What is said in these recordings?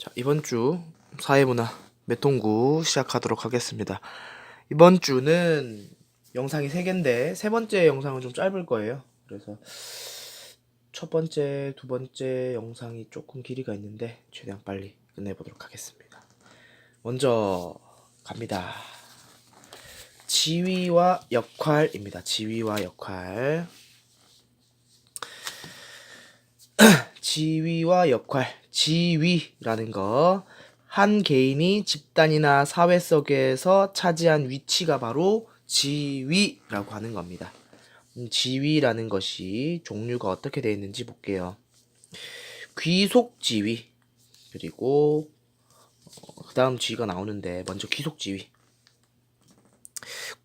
자, 이번 주 사회문화 매통구 시작하도록 하겠습니다. 이번 주는 영상이 3개인데 세 번째 영상은 좀 짧을 거예요. 그래서 첫 번째, 두 번째 영상이 조금 길이가 있는데 최대한 빨리 끝내보도록 하겠습니다. 먼저 갑니다. 지위와 역할입니다. 지위와 역할. 지위와 역할. 지위라는 거, 한 개인이 집단이나 사회 속에서 차지한 위치가 바로 지위라고 하는 겁니다. 지위라는 것이 종류가 어떻게 되어 있는지 볼게요. 귀속 지위, 그리고 그 다음 지위가 나오는데 먼저 귀속 지위.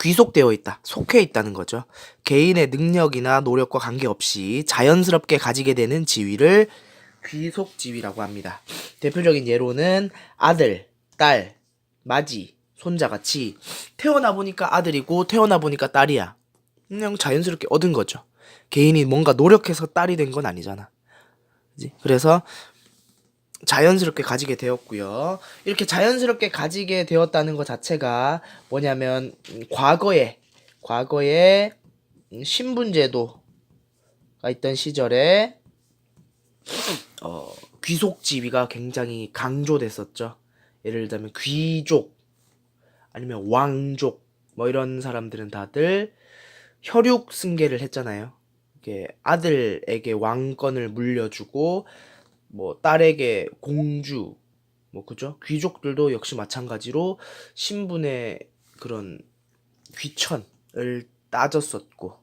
귀속되어 있다, 속해 있다는 거죠. 개인의 능력이나 노력과 관계없이 자연스럽게 가지게 되는 지위를 귀속 지위라고 합니다. 대표적인 예로는 아들, 딸, 맏이, 손자같이 태어나 보니까 아들이고 태어나 보니까 딸이야. 그냥 자연스럽게 얻은 거죠. 개인이 뭔가 노력해서 딸이 된 건 아니잖아. 그치? 그래서 자연스럽게 가지게 되었고요. 이렇게 자연스럽게 가지게 되었다는 것 자체가 뭐냐면 과거에 신분제도가 있던 시절에 귀속 지위가 굉장히 강조됐었죠. 예를 들면 귀족 아니면 왕족 뭐 이런 사람들은 다들 혈육 승계를 했잖아요. 이게 아들에게 왕권을 물려주고 뭐 딸에게 공주 뭐 그죠? 귀족들도 역시 마찬가지로 신분의 그런 귀천을 따졌었고,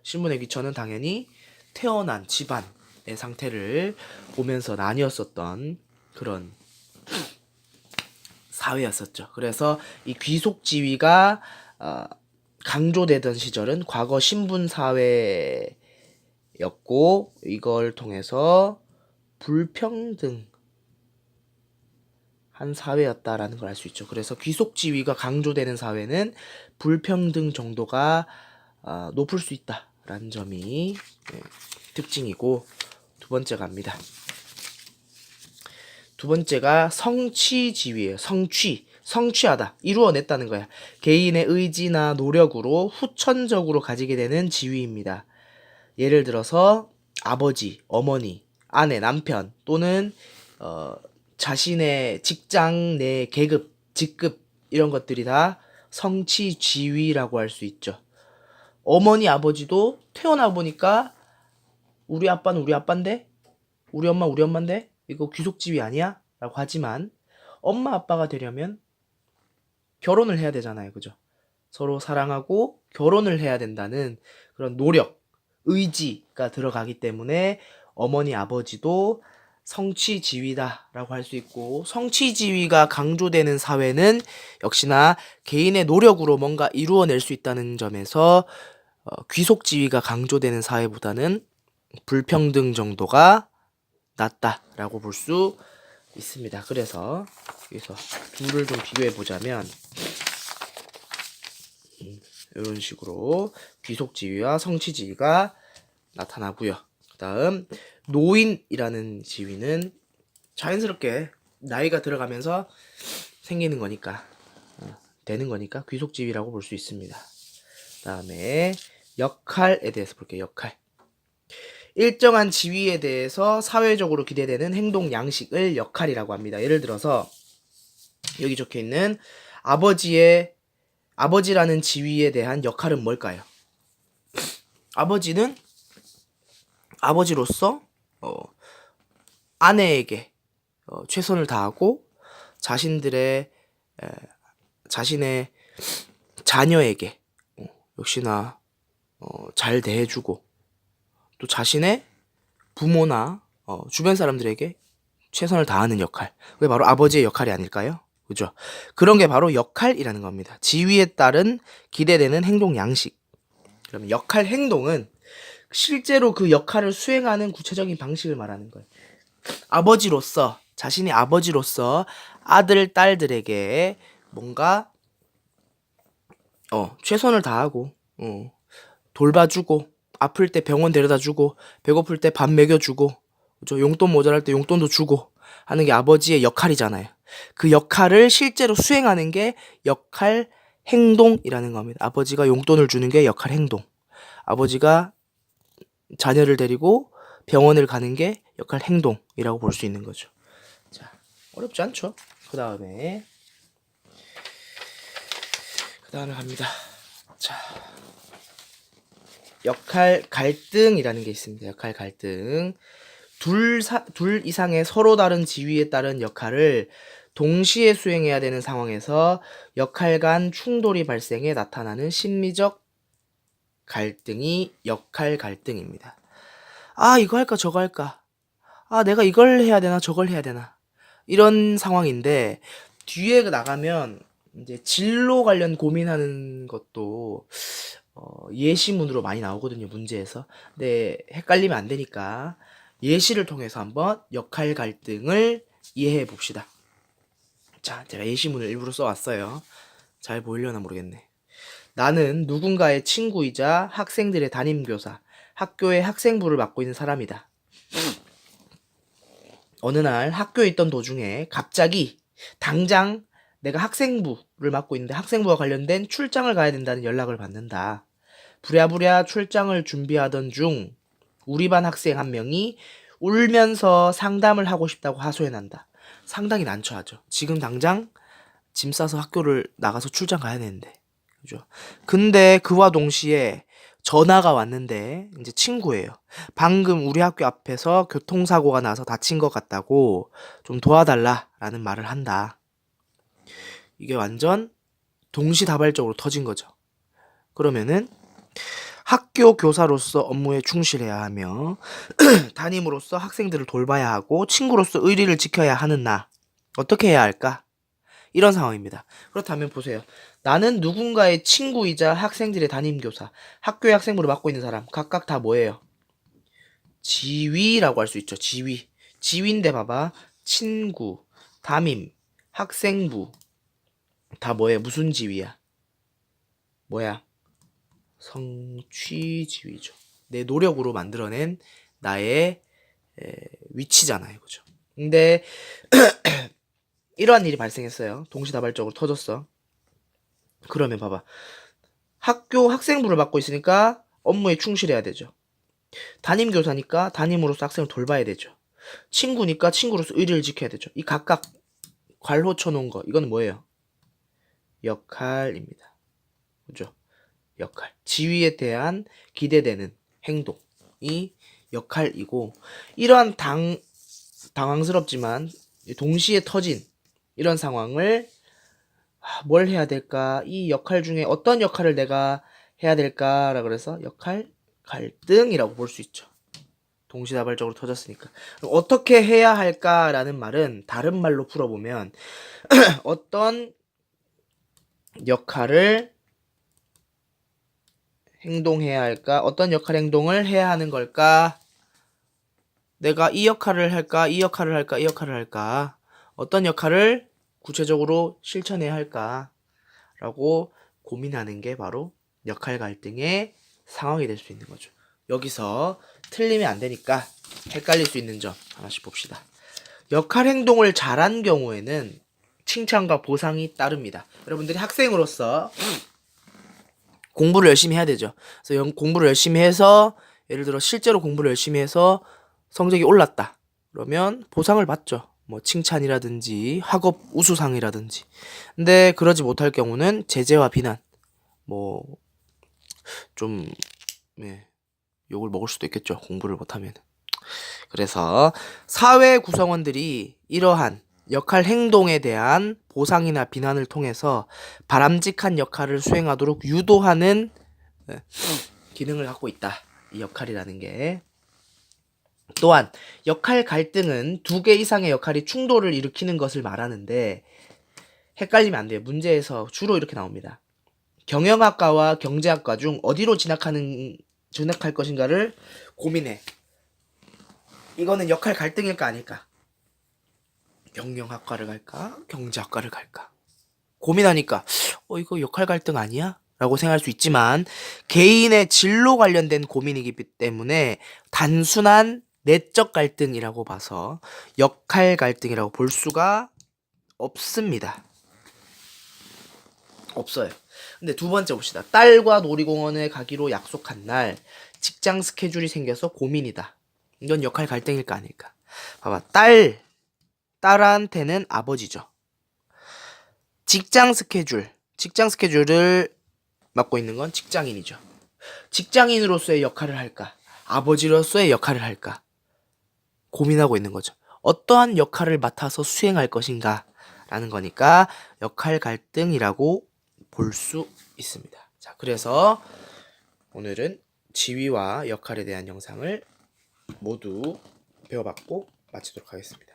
신분의 귀천은 당연히 태어난 집안의 상태를 보면서 나뉘었었던 그런 사회였었죠. 그래서 이 귀속 지위가 강조되던 시절은 과거 신분 사회였고, 이걸 통해서 불평등한 사회였다라는 걸 알 수 있죠. 그래서 귀속 지위가 강조되는 사회는 불평등 정도가 높을 수 있다라는 점이 특징이고, 두 번째 갑니다. 두 번째가 성취지위예요. 성취하다, 이루어냈다는 거야. 개인의 의지나 노력으로 후천적으로 가지게 되는 지위입니다. 예를 들어서 아버지, 어머니, 아내, 남편 또는 자신의 직장 내 계급, 직급 이런 것들이 다 성취지위라고 할 수 있죠. 어머니, 아버지도 태어나 보니까 우리 아빠는 우리 아빠인데, 우리 엄마 우리 엄마인데 이거 귀속지위 아니야? 라고 하지만 엄마 아빠가 되려면 결혼을 해야 되잖아요. 그죠? 서로 사랑하고 결혼을 해야 된다는 그런 노력, 의지가 들어가기 때문에 어머니 아버지도 성취지위다라고 할 수 있고, 성취지위가 강조되는 사회는 역시나 개인의 노력으로 뭔가 이루어낼 수 있다는 점에서 귀속지위가 강조되는 사회보다는 불평등 정도가 낮다라고 볼 수 있습니다. 그래서 여기서 둘을 좀 비교해 보자면 이런 식으로 귀속지위와 성취지위가 나타나고요. 그 다음 노인이라는 지위는 자연스럽게 나이가 들어가면서 생기는 거니까 되는 거니까 귀속지위라고 볼 수 있습니다. 그 다음에 역할에 대해서 볼게요. 역할. 일정한 지위에 대해서 사회적으로 기대되는 행동 양식을 역할이라고 합니다. 예를 들어서 여기 적혀 있는 아버지라는 지위에 대한 역할은 뭘까요? 아버지는 아버지로서 아내에게 최선을 다하고 자신의 자녀에게 역시나 잘 대해주고, 또 자신의 부모나 주변 사람들에게 최선을 다하는 역할, 그게 바로 아버지의 역할이 아닐까요? 그죠? 그런 게 바로 역할이라는 겁니다. 지위에 따른 기대되는 행동 양식. 그러면 역할 행동은 실제로 그 역할을 수행하는 구체적인 방식을 말하는 거예요. 자신이 아버지로서 아들, 딸들에게 뭔가 최선을 다하고 돌봐주고, 아플 때 병원 데려다주고, 배고플 때 밥 먹여주고, 그죠? 용돈 모자랄 때 용돈도 주고, 하는 게 아버지의 역할이잖아요. 그 역할을 실제로 수행하는 게 역할 행동이라는 겁니다. 아버지가 용돈을 주는 게 역할 행동. 아버지가 자녀를 데리고 병원을 가는 게 역할 행동이라고 볼 수 있는 거죠. 자, 어렵지 않죠? 그 다음에 갑니다. 자, 역할 갈등이라는 게 있습니다. 역할 갈등. 둘 이상의 서로 다른 지위에 따른 역할을 동시에 수행해야 되는 상황에서 역할 간 충돌이 발생해 나타나는 심리적 갈등이 역할 갈등입니다. 아, 이거 할까 저거 할까? 아, 내가 이걸 해야 되나 저걸 해야 되나? 이런 상황인데 뒤에 나가면 이제 진로 관련 고민하는 것도 예시문으로 많이 나오거든요, 문제에서. 근데 헷갈리면 안 되니까 예시를 통해서 한번 역할 갈등을 이해해 봅시다. 자, 제가 예시문을 일부러 써왔어요. 잘 보이려나 모르겠네. 나는 누군가의 친구이자 학생들의 담임교사, 학교의 학생부를 맡고 있는 사람이다. 어느 날 학교에 있던 도중에 갑자기 당장 내가 학생부를 맡고 있는데 학생부와 관련된 출장을 가야 된다는 연락을 받는다. 부랴부랴 출장을 준비하던 중 우리 반 학생 한 명이 울면서 상담을 하고 싶다고 하소연한다. 상당히 난처하죠. 지금 당장 짐 싸서 학교를 나가서 출장 가야 되는데. 그죠? 근데 그와 동시에 전화가 왔는데 이제 친구예요. 방금 우리 학교 앞에서 교통사고가 나서 다친 것 같다고 좀 도와달라라는 말을 한다. 이게 완전 동시다발적으로 터진 거죠. 그러면은 학교 교사로서 업무에 충실해야 하며 담임으로서 학생들을 돌봐야 하고 친구로서 의리를 지켜야 하는 나 어떻게 해야 할까? 이런 상황입니다. 그렇다면 보세요. 나는 누군가의 친구이자 학생들의 담임교사, 학교의 학생부를 맡고 있는 사람 각각 다 뭐예요? 지위라고 할 수 있죠. 지위. 지위인데 봐봐. 친구, 담임, 학생부 다 뭐예요? 무슨 지위야? 뭐야? 성취 지위죠. 내 노력으로 만들어낸 나의 위치잖아요. 그죠? 근데 이러한 일이 발생했어요. 동시다발적으로 터졌어. 그러면 봐봐. 학교 학생부를 맡고 있으니까 업무에 충실해야 되죠. 담임교사니까 담임으로서 학생을 돌봐야 되죠. 친구니까 친구로서 의리를 지켜야 되죠. 이 각각 괄호 쳐놓은 거 이건 뭐예요? 역할입니다. 그죠? 역할. 지위에 대한 기대되는 행동이 역할이고 이러한 당황스럽지만 동시에 터진 이런 상황을 뭘 해야 될까? 이 역할 중에 어떤 역할을 내가 해야 될까라 그래서 역할 갈등이라고 볼 수 있죠. 동시다발적으로 터졌으니까. 어떻게 해야 할까라는 말은 다른 말로 풀어보면 어떤 역할을 행동해야 할까? 어떤 역할 행동을 해야 하는 걸까? 내가 이 역할을 할까? 이 역할을 할까? 이 역할을 할까? 어떤 역할을 구체적으로 실천해야 할까? 라고 고민하는 게 바로 역할 갈등의 상황이 될 수 있는 거죠. 여기서 틀리면 안 되니까 헷갈릴 수 있는 점 하나씩 봅시다. 역할 행동을 잘한 경우에는 칭찬과 보상이 따릅니다. 여러분들이 학생으로서 공부를 열심히 해야 되죠. 그래서 공부를 열심히 해서 예를 들어 실제로 공부를 열심히 해서 성적이 올랐다. 그러면 보상을 받죠. 뭐 칭찬이라든지 학업 우수상이라든지. 근데 그러지 못할 경우는 제재와 비난. 뭐 좀 욕을 먹을 수도 있겠죠. 공부를 못하면. 그래서 사회 구성원들이 이러한 역할 행동에 대한 보상이나 비난을 통해서 바람직한 역할을 수행하도록 유도하는 기능을 갖고 있다. 이 역할이라는 게. 또한 역할 갈등은 두 개 이상의 역할이 충돌을 일으키는 것을 말하는데 헷갈리면 안 돼요. 문제에서 주로 이렇게 나옵니다. 경영학과와 경제학과 중 어디로 진학할 것인가를 고민해. 이거는 역할 갈등일까 아닐까? 경영학과를 갈까? 경제학과를 갈까? 고민하니까 이거 역할 갈등 아니야? 라고 생각할 수 있지만 개인의 진로 관련된 고민이기 때문에 단순한 내적 갈등이라고 봐서 역할 갈등이라고 볼 수가 없습니다. 없어요. 근데 두 번째 봅시다. 딸과 놀이공원에 가기로 약속한 날 직장 스케줄이 생겨서 고민이다. 이건 역할 갈등일까 아닐까? 봐봐. 딸한테는 아버지죠. 직장 스케줄을 맡고 있는 건 직장인이죠. 직장인으로서의 역할을 할까? 아버지로서의 역할을 할까? 고민하고 있는 거죠. 어떠한 역할을 맡아서 수행할 것인가? 라는 거니까 역할 갈등이라고 볼 수 있습니다. 자, 그래서 오늘은 지위와 역할에 대한 영상을 모두 배워봤고 마치도록 하겠습니다.